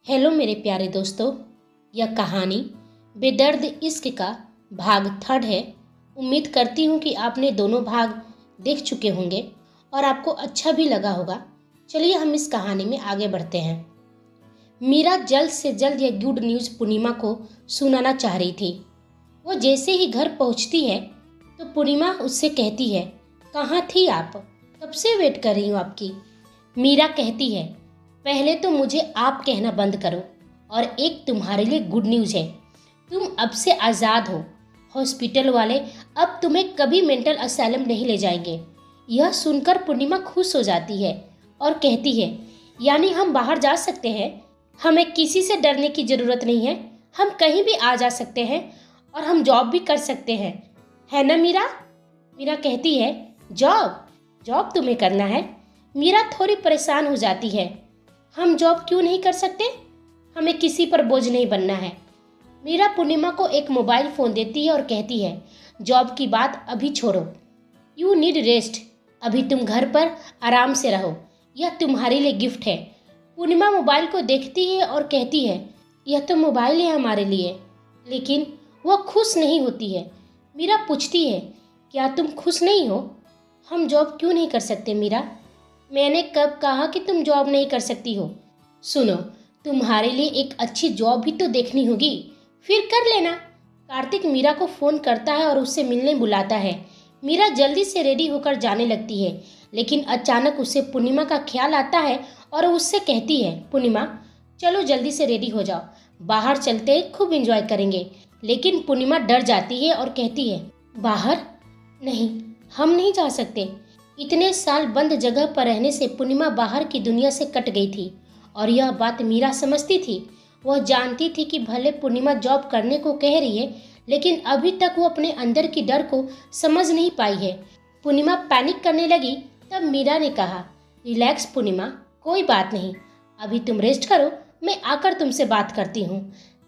Hello मेरे प्यारे दोस्तों, यह कहानी बेदर्द इश्क का भाग 3 है। उम्मीद करती हूँ कि आपने दोनों भाग देख चुके होंगे और आपको अच्छा भी लगा होगा। चलिए हम इस कहानी में आगे बढ़ते हैं। मीरा जल्द से जल्द यह गुड न्यूज़ पूर्णिमा को सुनाना चाह रही थी। वो जैसे ही घर पहुँचती है तो पूर्णिमा उससे कहती है, कहाँ थी आप? कब से वेट कर रही हूँ आपकी। मीरा कहती है, पहले तो मुझे आप कहना बंद करो और एक तुम्हारे लिए गुड न्यूज़ है, तुम अब से आज़ाद हो। हॉस्पिटल वाले अब तुम्हें कभी मेंटल असाइलम नहीं ले जाएंगे। यह सुनकर पूर्णिमा खुश हो जाती है और कहती है, यानी हम बाहर जा सकते हैं, हमें किसी से डरने की ज़रूरत नहीं है, हम कहीं भी आ जा सकते हैं और हम जॉब भी कर सकते हैं, है ना मीरा? मीरा कहती है, जॉब जॉब तुम्हें करना है? मीरा थोड़ी परेशान हो जाती है। हम जॉब क्यों नहीं कर सकते? हमें किसी पर बोझ नहीं बनना है। मीरा पूर्णिमा को एक मोबाइल फ़ोन देती है और कहती है, जॉब की बात अभी छोड़ो, यू नीड रेस्ट। अभी तुम घर पर आराम से रहो, यह तुम्हारे लिए गिफ्ट है। पूर्णिमा मोबाइल को देखती है और कहती है, यह तो मोबाइल है हमारे लिए। लेकिन वह खुश नहीं होती है। मीरा पूछती है, क्या तुम खुश नहीं हो? हम जॉब क्यों नहीं कर सकते मीरा? मैंने कब कहा कि तुम जॉब नहीं कर सकती हो? सुनो, तुम्हारे लिए एक अच्छी जॉब भी तो देखनी होगी, फिर कर लेना। कार्तिक मीरा को फ़ोन करता है और उससे मिलने बुलाता है। मीरा जल्दी से रेडी होकर जाने लगती है, लेकिन अचानक उसे पूर्णिमा का ख्याल आता है और उससे कहती है, पूर्णिमा चलो जल्दी से रेडी हो जाओ, बाहर चलते हैं, खूब एंजॉय करेंगे। लेकिन पूर्णिमा डर जाती है और कहती है, बाहर? नहीं, हम नहीं जा सकते। इतने साल बंद जगह पर रहने से पूर्णिमा बाहर की दुनिया से कट गई थी और यह बात मीरा समझती थी। वह जानती थी कि भले पूर्णिमा जॉब करने को कह रही है, लेकिन अभी तक वो अपने अंदर की डर को समझ नहीं पाई है। पूर्णिमा पैनिक करने लगी, तब मीरा ने कहा, रिलैक्स पूर्णिमा, कोई बात नहीं, अभी तुम रेस्ट करो, मैं आकर तुमसे बात करती हूँ।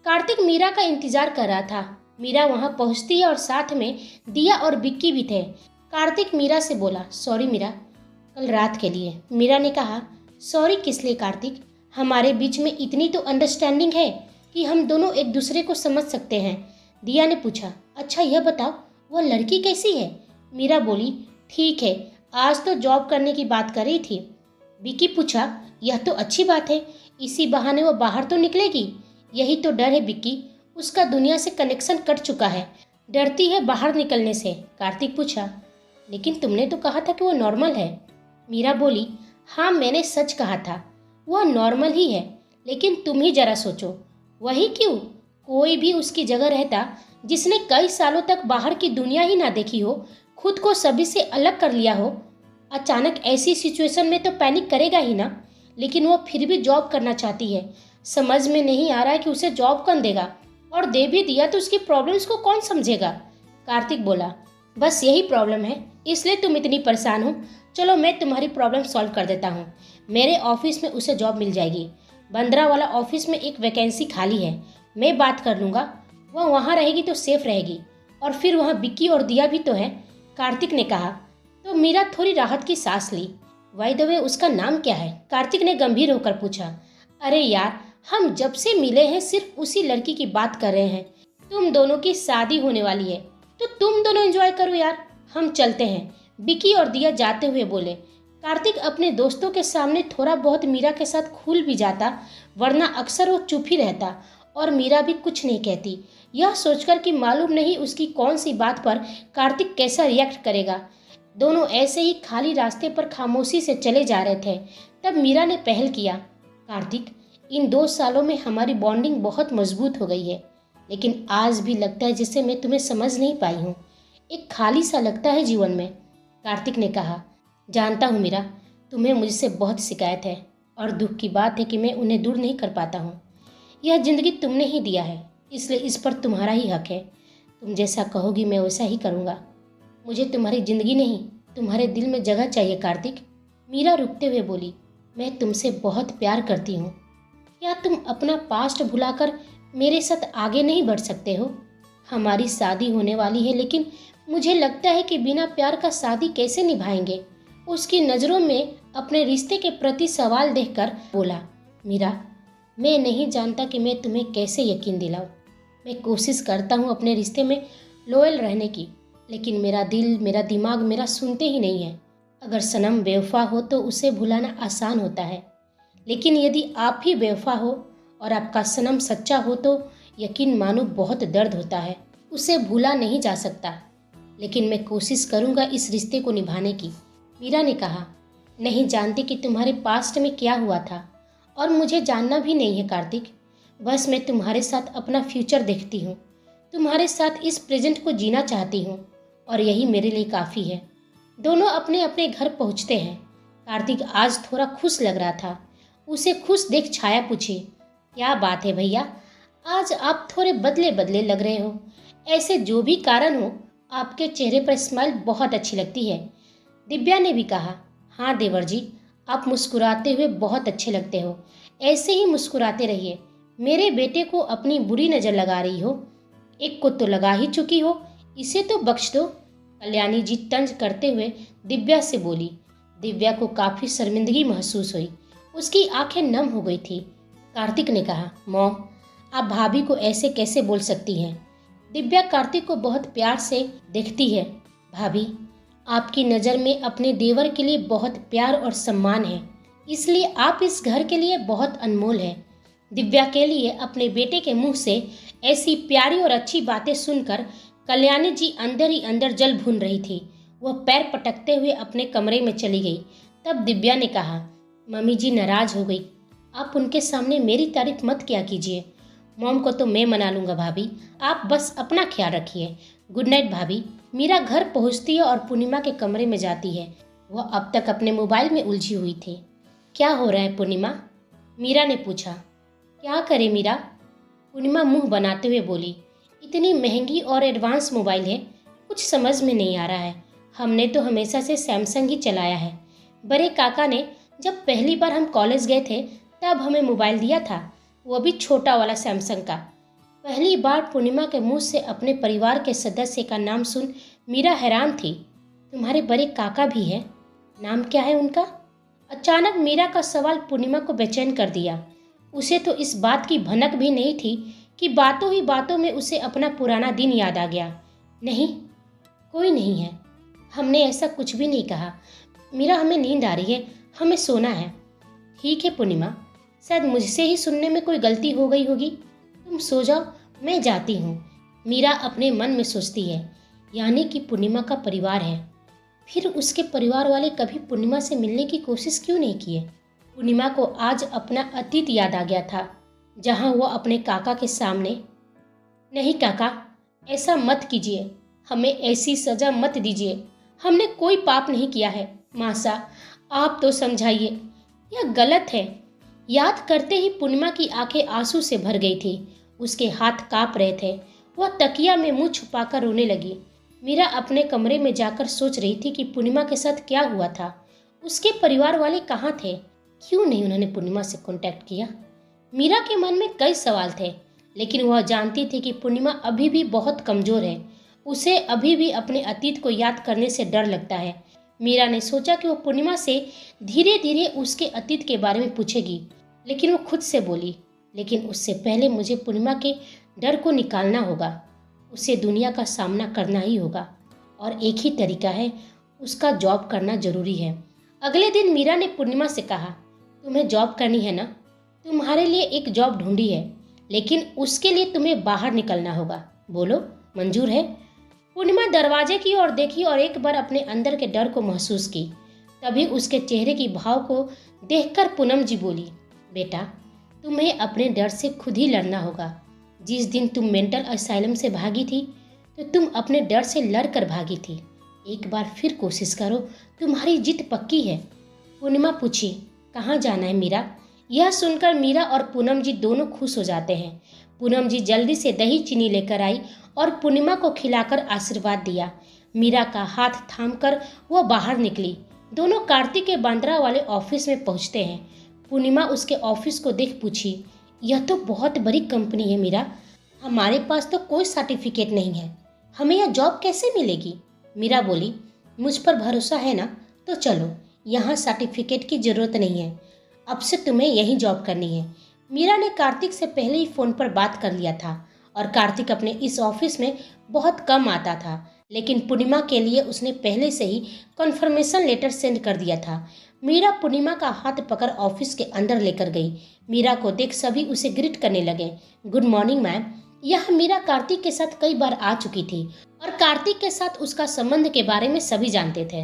कार्तिक मीरा का इंतजार कर रहा था। मीरा वहाँ पहुँचती है और साथ में दिया और बिक्की भी थे। कार्तिक मीरा से बोला, सॉरी मीरा, कल रात के लिए। मीरा ने कहा, सॉरी किस लिए कार्तिक? हमारे बीच में इतनी तो अंडरस्टैंडिंग है कि हम दोनों एक दूसरे को समझ सकते हैं। दिया ने पूछा, अच्छा यह बताओ, वह लड़की कैसी है? मीरा बोली, ठीक है, आज तो जॉब करने की बात कर रही थी। विकी पूछा, यह तो अच्छी बात है, इसी बहाने वो बाहर तो निकलेगी। यही तो डर है विक्की, उसका दुनिया से कनेक्शन कट चुका है, डरती है बाहर निकलने से। कार्तिक पूछा, लेकिन तुमने तो कहा था कि वो नॉर्मल है। मीरा बोली, हाँ मैंने सच कहा था, वह नॉर्मल ही है, लेकिन तुम ही जरा सोचो, वही क्यों? कोई भी उसकी जगह रहता जिसने कई सालों तक बाहर की दुनिया ही ना देखी हो, खुद को सभी से अलग कर लिया हो, अचानक ऐसी सिचुएशन में तो पैनिक करेगा ही ना। लेकिन वो फिर भी जॉब करना चाहती है। समझ में नहीं आ रहा है कि उसे जॉब कौन देगा, और दे भी दिया तो उसकी प्रॉब्लम्स को कौन समझेगा। कार्तिक बोला, बस यही प्रॉब्लम है, इसलिए तुम इतनी परेशान हो। चलो मैं तुम्हारी प्रॉब्लम सॉल्व कर देता हूँ। मेरे ऑफिस में उसे जॉब मिल जाएगी। बंदरा वाला ऑफिस में एक वैकेंसी खाली है, मैं बात कर लूँगा, वह वहाँ रहेगी तो सेफ रहेगी, और फिर वहाँ विक्की और दिया भी तो है। कार्तिक ने कहा। तो मीरा थोड़ी राहत की सांस ली। बाय द वे उसका नाम क्या है? कार्तिक ने गंभीर होकर पूछा। अरे यार, हम जब से मिले हैं सिर्फ उसी लड़की की बात कर रहे हैं। तुम दोनों की शादी होने वाली है तो तुम दोनों एंजॉय करो यार, हम चलते हैं, विकी और दिया जाते हुए बोले। कार्तिक अपने दोस्तों के सामने थोड़ा बहुत मीरा के साथ खुल भी जाता, वरना अक्सर वो चुप ही रहता और मीरा भी कुछ नहीं कहती, यह सोचकर कि मालूम नहीं उसकी कौन सी बात पर कार्तिक कैसा रिएक्ट करेगा। दोनों ऐसे ही खाली रास्ते पर खामोशी से चले जा रहे थे, तब मीरा ने पहल किया, कार्तिक, इन 2 सालों में हमारी बॉन्डिंग बहुत मजबूत हो गई है, लेकिन आज भी लगता है जिसे मैं तुम्हें समझ नहीं पाई हूँ, एक खाली सा लगता है जीवन में। कार्तिक ने कहा, जानता हूँ मीरा, तुम्हें मुझसे बहुत शिकायत है और दुख की बात है कि मैं उन्हें दूर नहीं कर पाता हूँ। यह ज़िंदगी तुमने ही दिया है, इसलिए इस पर तुम्हारा ही हक है। तुम जैसा कहोगी मैं वैसा ही करूँगा। मुझे तुम्हारी ज़िंदगी नहीं, तुम्हारे दिल में जगह चाहिए कार्तिक। मीरा रुकते हुए बोली, मैं तुमसे बहुत प्यार करती हूँ, क्या तुम अपना पास्ट भुलाकर मेरे साथ आगे नहीं बढ़ सकते हो? हमारी शादी होने वाली है, लेकिन मुझे लगता है कि बिना प्यार का शादी कैसे निभाएंगे। उसकी नज़रों में अपने रिश्ते के प्रति सवाल देखकर बोला, मीरा, मैं नहीं जानता कि मैं तुम्हें कैसे यकीन दिलाऊं। मैं कोशिश करता हूँ अपने रिश्ते में लॉयल रहने की, लेकिन मेरा दिल, मेरा दिमाग मेरा सुनते ही नहीं है। अगर सनम बेवफा हो तो उसे भुलाना आसान होता है, लेकिन यदि आप ही बेवफा हो और आपका सनम सच्चा हो तो यकीन मानो बहुत दर्द होता है। उसे भूला नहीं जा सकता, लेकिन मैं कोशिश करूँगा इस रिश्ते को निभाने की। मीरा ने कहा, नहीं जानती कि तुम्हारे पास्ट में क्या हुआ था, और मुझे जानना भी नहीं है कार्तिक। बस मैं तुम्हारे साथ अपना फ्यूचर देखती हूँ, तुम्हारे साथ इस प्रेजेंट को जीना चाहती हूँ, और यही मेरे लिए काफ़ी है। दोनों अपने अपने घर पहुँचते हैं। कार्तिक आज थोड़ा खुश लग रहा था। उसे खुश देख छाया पूछी, क्या बात है भैया, आज आप थोड़े बदले बदले लग रहे हो। ऐसे जो भी कारण हो, आपके चेहरे पर स्माइल बहुत अच्छी लगती है। दिव्या ने भी कहा, हाँ देवर जी, आप मुस्कुराते हुए बहुत अच्छे लगते हो। ऐसे ही मुस्कुराते रहिए। मेरे बेटे को अपनी बुरी नज़र लगा रही हो, एक को तो लगा ही चुकी हो, इसे तो बख्श दो। कल्याणी जी तंज करते हुए दिव्या से बोली। दिव्या को काफ़ी शर्मिंदगी महसूस हुई, उसकी आंखें नम हो गई थी। कार्तिक ने कहा, मॉम, आप भाभी को ऐसे कैसे बोल सकती हैं। दिव्या कार्तिक को बहुत प्यार से देखती है। भाभी, आपकी नज़र में अपने देवर के लिए बहुत प्यार और सम्मान है, इसलिए आप इस घर के लिए बहुत अनमोल हैं। दिव्या के लिए अपने बेटे के मुंह से ऐसी प्यारी और अच्छी बातें सुनकर कल्याणी जी अंदर ही अंदर जल भून रही थी। वह पैर पटकते हुए अपने कमरे में चली गई। तब दिव्या ने कहा, मम्मी जी नाराज हो गई, आप उनके सामने मेरी तारीफ मत किया कीजिए। मॉम को तो मैं मना लूँगा भाभी, आप बस अपना ख्याल रखिए। गुड नाइट भाभी। मीरा घर पहुँचती है और पूर्णिमा के कमरे में जाती है। वह अब तक अपने मोबाइल में उलझी हुई थी। क्या हो रहा है पूर्णिमा, मीरा ने पूछा। क्या करे मीरा, पूर्णिमा मुंह बनाते हुए बोली, इतनी महंगी और एडवांस मोबाइल है, कुछ समझ में नहीं आ रहा है। हमने तो हमेशा से सैमसंग ही चलाया है। बड़े काका ने जब पहली बार हम कॉलेज गए थे तब हमें मोबाइल दिया था, वो भी छोटा वाला सैमसंग का। पहली बार पूर्णिमा के मुंह से अपने परिवार के सदस्य का नाम सुन मीरा हैरान थी। तुम्हारे बड़े काका भी हैं? नाम क्या है उनका? अचानक मीरा का सवाल पूर्णिमा को बेचैन कर दिया। उसे तो इस बात की भनक भी नहीं थी कि बातों ही बातों में उसे अपना पुराना दिन याद आ गया। नहीं, कोई नहीं है, हमने ऐसा कुछ भी नहीं कहा। मीरा, हमें नींद आ रही है, हमें सोना है। ठीक है पूर्णिमा, शायद मुझसे ही सुनने में कोई गलती हो गई होगी। तुम सो जाओ, मैं जाती हूँ। मीरा अपने मन में सोचती है, यानी कि पूर्णिमा का परिवार है, फिर उसके परिवार वाले कभी पूर्णिमा से मिलने की कोशिश क्यों नहीं किए। पूर्णिमा को आज अपना अतीत याद आ गया था, जहाँ वो अपने काका के सामने, नहीं काका, ऐसा मत कीजिए, हमें ऐसी सज़ा मत दीजिए, हमने कोई पाप नहीं किया है। मासा, आप तो समझाइए, यह गलत है। याद करते ही पूर्णिमा की आंखें आंसू से भर गई थी। उसके हाथ कांप रहे थे। वह तकिया में मुंह छुपाकर रोने लगी। मीरा अपने कमरे में जाकर सोच रही थी कि पूर्णिमा के साथ क्या हुआ था। उसके परिवार वाले कहाँ थे? क्यों नहीं उन्होंने पूर्णिमा से कांटेक्ट किया? मीरा के मन में कई सवाल थे, लेकिन वह जानती थी कि पूर्णिमा अभी भी बहुत कमज़ोर है। उसे अभी भी अपने अतीत को याद करने से डर लगता है। मीरा ने सोचा कि वह पूर्णिमा से धीरे धीरे उसके अतीत के बारे में पूछेगी, लेकिन वो खुद से बोली, लेकिन उससे पहले मुझे पूर्णिमा के डर को निकालना होगा। उसे दुनिया का सामना करना ही होगा, और एक ही तरीका है, उसका जॉब करना जरूरी है। अगले दिन मीरा ने पूर्णिमा से कहा, तुम्हें जॉब करनी है ना? तुम्हारे लिए एक जॉब ढूंढी है, लेकिन उसके लिए तुम्हें बाहर निकलना होगा। बोलो, मंजूर है? पूर्णिमा दरवाजे की ओर देखी और एक बार अपने अंदर के डर को महसूस की। तभी उसके चेहरे की भाव को देखकर पूनम जी बोली, बेटा, तुम्हें अपने डर से खुद ही लड़ना होगा। जिस दिन तुम मेंटल असाइलम से भागी थी तो तुम अपने डर से लड़कर भागी थी। एक बार फिर कोशिश करो, तुम्हारी जीत पक्की है। पूर्णिमा पूछी, कहाँ जाना है मीरा? यह सुनकर मीरा और पूनम जी दोनों खुश हो जाते हैं। पूनम जी जल्दी से दही चीनी लेकर आई और पूर्णिमा को खिलाकर आशीर्वाद दिया। मीरा का हाथ थामकर वह बाहर निकली। दोनों कार्तिक के बांद्रा वाले ऑफिस में पहुंचते हैं। पूर्णिमा उसके ऑफिस को देख पूछी, यह तो बहुत बड़ी कंपनी है मीरा, हमारे पास तो कोई सर्टिफिकेट नहीं है, हमें यह जॉब कैसे मिलेगी? मीरा बोली, मुझ पर भरोसा है ना, तो चलो, यहाँ सर्टिफिकेट की ज़रूरत नहीं है, अब से तुम्हें यही जॉब करनी है। मीरा ने कार्तिक से पहले ही फ़ोन पर बात कर लिया था और कार्तिक अपने इस ऑफिस में बहुत कम आता था, लेकिन पूर्णिमा के लिए उसने पहले से ही कन्फर्मेशन लेटर सेंड कर दिया था। मीरा पूर्णिमा का हाथ पकड़ ऑफिस के अंदर लेकर गई। मीरा को देख सभी उसे ग्रीट करने लगे। Good morning ma'am. यह मीरा कार्तिक के साथ कई बार आ चुकी थी और कार्तिक के साथ उसका संबंध के बारे में सभी जानते थे।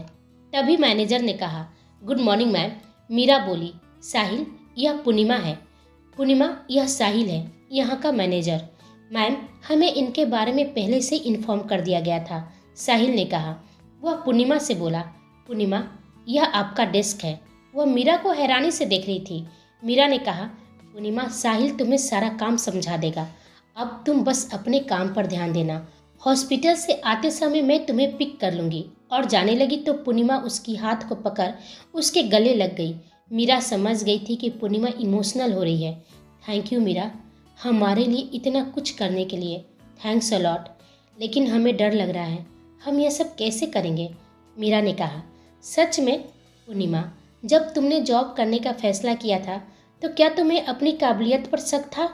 तभी मैनेजर ने कहा, गुड मॉर्निंग मैम। मीरा बोली, साहिल, यह पूर्णिमा है। पूर्णिमा, यह साहिल है, यहाँ का मैनेजर। मैम, हमें इनके बारे में पहले से इन्फॉर्म कर दिया गया था, साहिल ने कहा। वह पूर्णिमा से बोला, पूर्णिमा, यह आपका डेस्क है। वह मीरा को हैरानी से देख रही थी। मीरा ने कहा, पूर्णिमा, साहिल तुम्हें सारा काम समझा देगा, अब तुम बस अपने काम पर ध्यान देना। हॉस्पिटल से आते समय मैं तुम्हें पिक कर लूँगी। और जाने लगी तो पूर्णिमा उसकी हाथ को पकड़ उसके गले लग गई। मीरा समझ गई थी कि पूर्णिमा इमोशनल हो रही है। थैंक यू मीरा, हमारे लिए इतना कुछ करने के लिए, थैंक्स अ लॉट। लेकिन हमें डर लग रहा है, हम यह सब कैसे करेंगे, मीरा ने कहा। सच में पूर्णिमा, जब तुमने जॉब करने का फैसला किया था तो क्या तुम्हें अपनी काबिलियत पर शक था?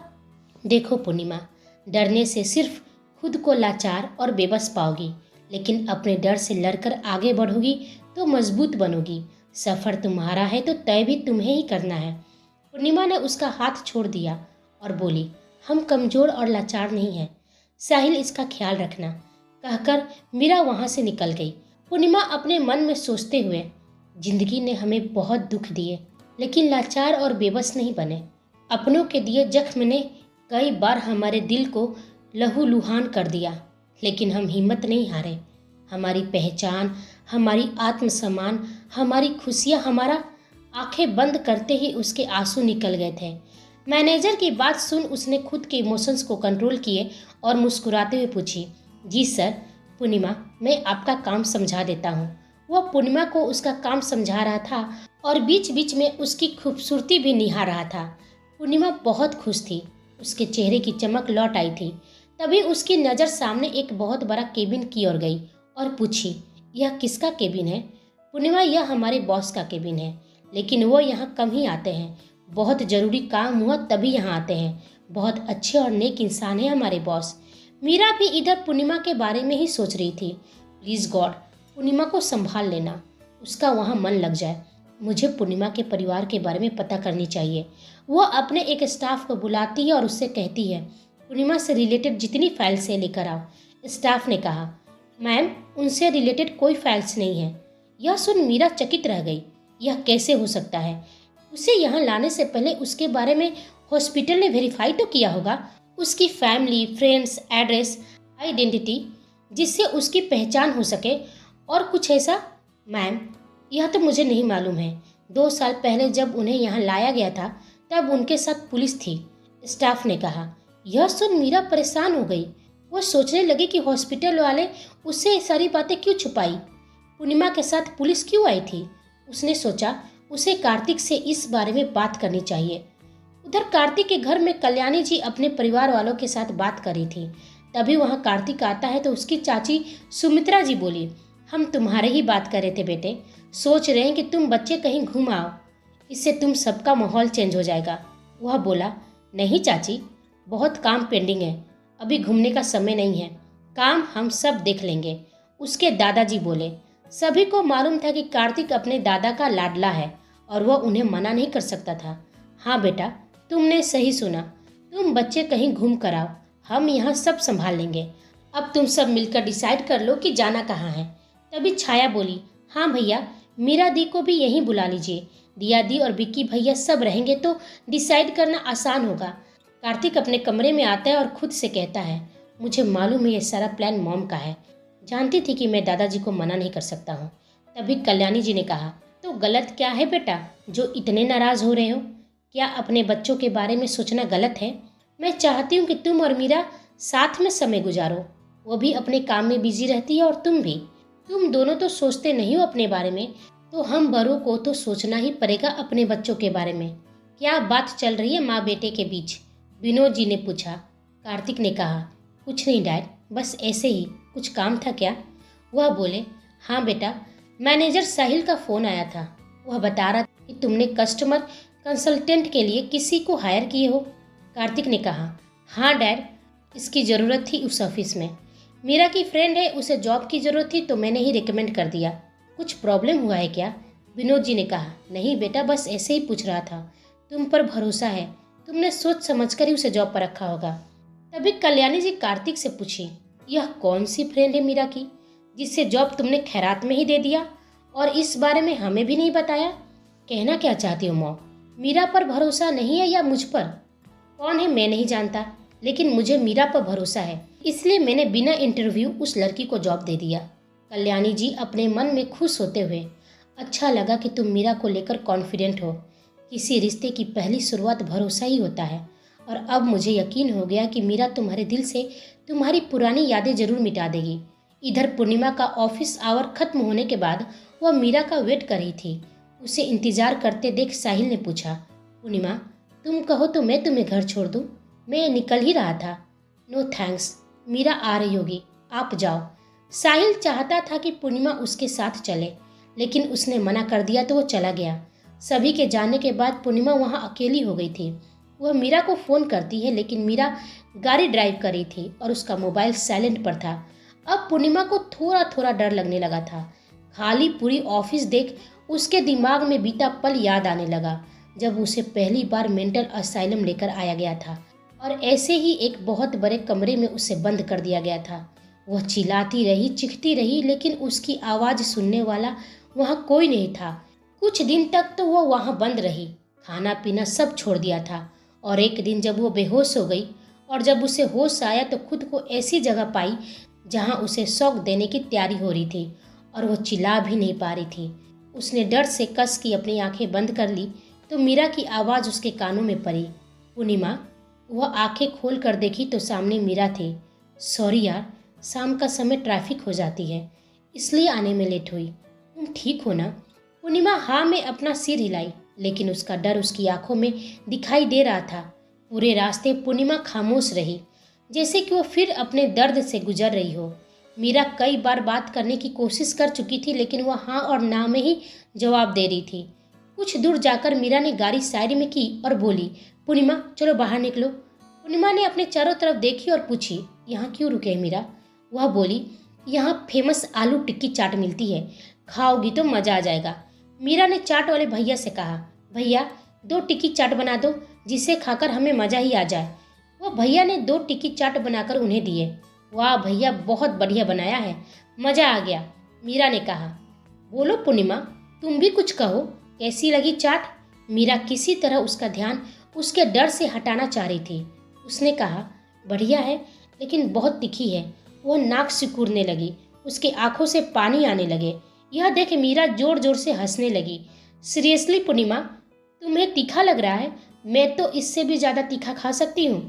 देखो पूर्णिमा, डरने से सिर्फ खुद को लाचार और बेबस पाओगी, लेकिन अपने डर से लड़कर आगे बढ़ोगी तो मजबूत बनोगी। सफ़र तुम्हारा है तो तय भी तुम्हें ही करना है। पूर्णिमा ने उसका हाथ छोड़ दिया और बोली, हम कमज़ोर और लाचार नहीं हैं, साहिल इसका ख्याल रखना, कहकर मीरा वहाँ से निकल गई। पूर्णिमा अपने मन में सोचते हुए, जिंदगी ने हमें बहुत दुख दिए लेकिन लाचार और बेबस नहीं बने। अपनों के दिए जख्म ने कई बार हमारे दिल को लहूलुहान कर दिया, लेकिन हम हिम्मत नहीं हारे। हमारी पहचान, हमारी आत्मसम्मान, हमारी खुशियाँ, हमारा आंखें बंद करते ही उसके आंसू निकल गए थे। मैनेजर की बात सुन उसने खुद के इमोशंस को कंट्रोल किए और मुस्कुराते हुए पूछी, जी सर। पूर्णिमा, मैं आपका काम समझा देता हूँ। वह पूर्णिमा को उसका काम समझा रहा था और बीच बीच में उसकी खूबसूरती भी निहार रहा था। पूर्णिमा बहुत खुश थी, उसके चेहरे की चमक लौट आई थी। तभी उसकी नज़र सामने एक बहुत बड़ा केबिन की ओर गई और पूछी, यह किसका केबिन है? पूर्णिमा, यह हमारे बॉस का केबिन है, लेकिन वो यहाँ कम ही आते हैं। बहुत ज़रूरी काम हुआ तभी यहाँ आते हैं। बहुत अच्छे और नेक इंसान हैं हमारे बॉस। मीरा भी इधर पूर्णिमा के बारे में ही सोच रही थी। प्लीज़ गॉड, पूर्णिमा को संभाल लेना, उसका वहाँ मन लग जाए। मुझे पूर्णिमा के परिवार के बारे में पता करनी चाहिए। वो अपने एक स्टाफ को बुलाती है और उससे कहती है, पूर्णिमा से रिलेटेड जितनी फाइल्स है लेकर आओ। स्टाफ ने कहा, मैम, उनसे रिलेटेड कोई फाइल्स नहीं है। यह सुन मीरा चकित रह गई। यह कैसे हो सकता है? उसे यहाँ लाने से पहले उसके बारे में हॉस्पिटल ने वेरीफाई तो किया होगा, उसकी फैमिली, फ्रेंड्स, एड्रेस, आइडेंटिटी, जिससे उसकी पहचान हो सके। और कुछ ऐसा? मैम, यह तो मुझे नहीं मालूम है। 2 साल पहले जब उन्हें यहाँ लाया गया था तब उनके साथ पुलिस थी, स्टाफ ने कहा। यह सुन मीरा परेशान हो गई। वो सोचने लगी कि हॉस्पिटल वाले उससे सारी बातें क्यों छुपाई, पूर्णिमा के साथ पुलिस क्यों आई थी। उसने सोचा उसे कार्तिक से इस बारे में बात करनी चाहिए। उधर कार्तिक के घर में कल्याणी जी अपने परिवार वालों के साथ बात कर रही थी। तभी वहाँ कार्तिक आता है तो उसकी चाची सुमित्रा जी बोली, हम तुम्हारे ही बात कर रहे थे बेटे, सोच रहे हैं कि तुम बच्चे कहीं घूम आओ, इससे तुम सबका माहौल चेंज हो जाएगा। वह बोला, नहीं चाची, बहुत काम पेंडिंग है, अभी घूमने का समय नहीं है, काम हम सब देख लेंगे। उसके दादाजी बोले। सभी को मालूम था कि कार्तिक अपने दादा का लाडला है और वह उन्हें मना नहीं कर सकता था। हाँ बेटा, तुमने सही सुना, तुम बच्चे कहीं घूम कर आओ, हम यहाँ सब संभाल लेंगे। अब तुम सब मिलकर डिसाइड कर लो कि जाना कहाँ है। तभी छाया बोली, हाँ भैया, मीरा दी को भी यहीं बुला लीजिए, दिया दी और विक्की भैया सब रहेंगे तो डिसाइड करना आसान होगा। कार्तिक अपने कमरे में आता है और खुद से कहता है, मुझे मालूम है ये सारा प्लान मॉम का है, जानती थी कि मैं दादाजी को मना नहीं कर सकता हूँ। तभी कल्याणी जी ने कहा, तो गलत क्या है बेटा जो इतने नाराज़ हो रहे हो? क्या अपने बच्चों के बारे में सोचना गलत है? मैं चाहती हूँ कि तुम और मीरा साथ में समय गुजारो। वो भी अपने काम में बिजी रहती है और तुम भी। तुम दोनों तो सोचते नहीं हो अपने बारे में, तो हम बड़ों को तो सोचना ही पड़ेगा अपने बच्चों के बारे में। क्या बात चल रही है माँ बेटे के बीच? विनोद जी ने पूछा। कार्तिक ने कहा, कुछ नहीं डैड, बस ऐसे ही। कुछ काम था क्या? वह बोले, हाँ बेटा, मैनेजर साहिल का फ़ोन आया था। वह बता रहा था कि तुमने कस्टमर कंसल्टेंट के लिए किसी को हायर किए हो? कार्तिक ने कहा, हाँ डैड, इसकी ज़रूरत थी उस ऑफिस में। मीरा की फ्रेंड है, उसे जॉब की ज़रूरत थी तो मैंने ही रिकमेंड कर दिया। कुछ प्रॉब्लम हुआ है क्या? विनोद जी ने कहा, नहीं बेटा, बस ऐसे ही पूछ रहा था। तुम पर भरोसा है, तुमने सोच समझकर ही उसे जॉब पर रखा होगा। तभी कल्याणी जी कार्तिक से पूछी, यह कौन सी फ्रेंड है मीरा की, जिससे जॉब तुमने खैरात में ही दे दिया और इस बारे में हमें भी नहीं बताया? कहना क्या चाहती हो मॉम? मीरा पर भरोसा नहीं है या मुझ पर? कौन है मैं नहीं जानता, लेकिन मुझे मीरा पर भरोसा है, इसलिए मैंने बिना इंटरव्यू उस लड़की को जॉब दे दिया। कल्याणी जी अपने मन में खुश होते हुए, अच्छा लगा कि तुम मीरा को लेकर कॉन्फिडेंट हो। किसी रिश्ते की पहली शुरुआत भरोसा ही होता है, और अब मुझे यकीन हो गया कि मीरा तुम्हारे दिल से तुम्हारी पुरानी यादें जरूर मिटा देगी। इधर पूर्णिमा का ऑफिस आवर खत्म होने के बाद वह मीरा का वेट कर रही थी। उसे इंतजार करते देख साहिल ने पूछा, पूर्णिमा, तुम कहो तो मैं तुम्हें घर छोड़ दूं? मैं निकल ही रहा था। नो थैंक्स, मीरा आ रही होगी, आप जाओ। साहिल चाहता था कि पूर्णिमा उसके साथ चले, लेकिन उसने मना कर दिया तो वो चला गया। सभी के जाने के बाद पूर्णिमा वहाँ अकेली हो गई थी। वह मीरा को फ़ोन करती है, लेकिन मीरा गाड़ी ड्राइव कर रही थी और उसका मोबाइल साइलेंट पर था। अब पूर्णिमा को थोड़ा थोड़ा डर लगने लगा था। खाली पूरी ऑफिस देख उसके दिमाग में बीता पल याद आने लगा, जब उसे पहली बार मेंटल असाइलम लेकर आया गया था और ऐसे ही एक बहुत बड़े कमरे में उसे बंद कर दिया गया था। वह चिल्लाती रही, चिढ़ती रही, लेकिन उसकी आवाज़ सुनने वाला वहाँ कोई नहीं था। कुछ दिन तक तो वह वहाँ बंद रही, खाना पीना सब छोड़ दिया था। और एक दिन जब वो बेहोश हो गई और जब उसे होश आया तो खुद को ऐसी जगह पाई जहाँ उसे शॉक देने की तैयारी हो रही थी और वह चिल्ला भी नहीं पा रही थी। उसने डर से कस की अपनी आंखें बंद कर ली तो मीरा की आवाज़ उसके कानों में पड़ी, पूर्णिमा। वह आंखें खोल कर देखी तो सामने मीरा थी। सॉरी यार, शाम का समय ट्रैफिक हो जाती है, इसलिए आने में लेट हुई। तुम ठीक हो ना? पूर्णिमा हाँ में अपना सिर हिलाई, लेकिन उसका डर उसकी आंखों में दिखाई दे रहा था। पूरे रास्ते पूर्णिमा खामोश रही, जैसे कि वो फिर अपने दर्द से गुजर रही हो। मीरा कई बार बात करने की कोशिश कर चुकी थी, लेकिन वह हाँ और ना में ही जवाब दे रही थी। कुछ दूर जाकर मीरा ने गाड़ी साइड में की और बोली, पूर्णिमा चलो बाहर निकलो। पूर्णिमा ने अपने चारों तरफ देखी और पूछी, यहाँ क्यों रुके मीरा? वह बोली, यहाँ फेमस आलू टिक्की चाट मिलती है, खाओगी तो मज़ा आ जाएगा। मीरा ने चाट वाले भैया से कहा, भैया 2 टिक्की चाट बना दो, जिसे खाकर हमें मज़ा ही आ जाए। वह भैया ने 2 टिक्की चाट बनाकर उन्हें दिए। वाह भैया, बहुत बढ़िया बनाया है, मज़ा आ गया, मीरा ने कहा। बोलो पूर्णिमा, तुम भी कुछ कहो, कैसी लगी चाट? मीरा किसी तरह उसका ध्यान उसके डर से हटाना चाह रही थी। उसने कहा, बढ़िया है, लेकिन बहुत तीखी है। वह नाक सिकुड़ने लगी, उसके आंखों से पानी आने लगे। यह देख मीरा जोर जोर से हंसने लगी। सीरियसली पूर्णिमा, तुम्हें तीखा लग रहा है? मैं तो इससे भी ज़्यादा तीखा खा सकती हूँ।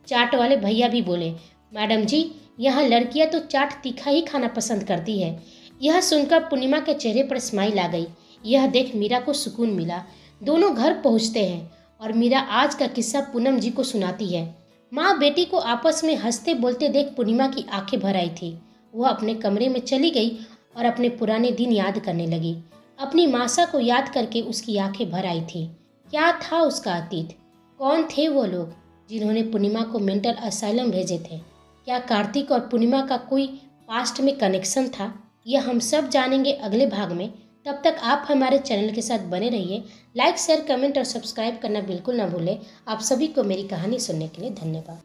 चाट वाले भैया भी बोले, मैडम जी, यहाँ लड़कियाँ तो चाट तीखा ही खाना पसंद करती है। यह सुनकर पूर्णिमा के चेहरे पर स्माइल आ गई। यह देख मीरा को सुकून मिला। दोनों घर पहुँचते हैं और मीरा आज का किस्सा पूनम जी को सुनाती है। माँ बेटी को आपस में हंसते बोलते देख पूर्णिमा की आंखें भर आई थी। वह अपने कमरे में चली गई और अपने पुराने दिन याद करने लगी। अपनी मासा को याद करके उसकी आंखें भर आई थी। क्या था उसका अतीत? कौन थे वो लोग जिन्होंने पूर्णिमा को मेंटल असाइलम भेजे थे? क्या कार्तिक और पूर्णिमा का कोई पास्ट में कनेक्शन था? यह हम सब जानेंगे अगले भाग में। तब तक आप हमारे चैनल के साथ बने रहिए। लाइक, शेयर, कमेंट और सब्सक्राइब करना बिल्कुल ना भूलें। आप सभी को मेरी कहानी सुनने के लिए धन्यवाद।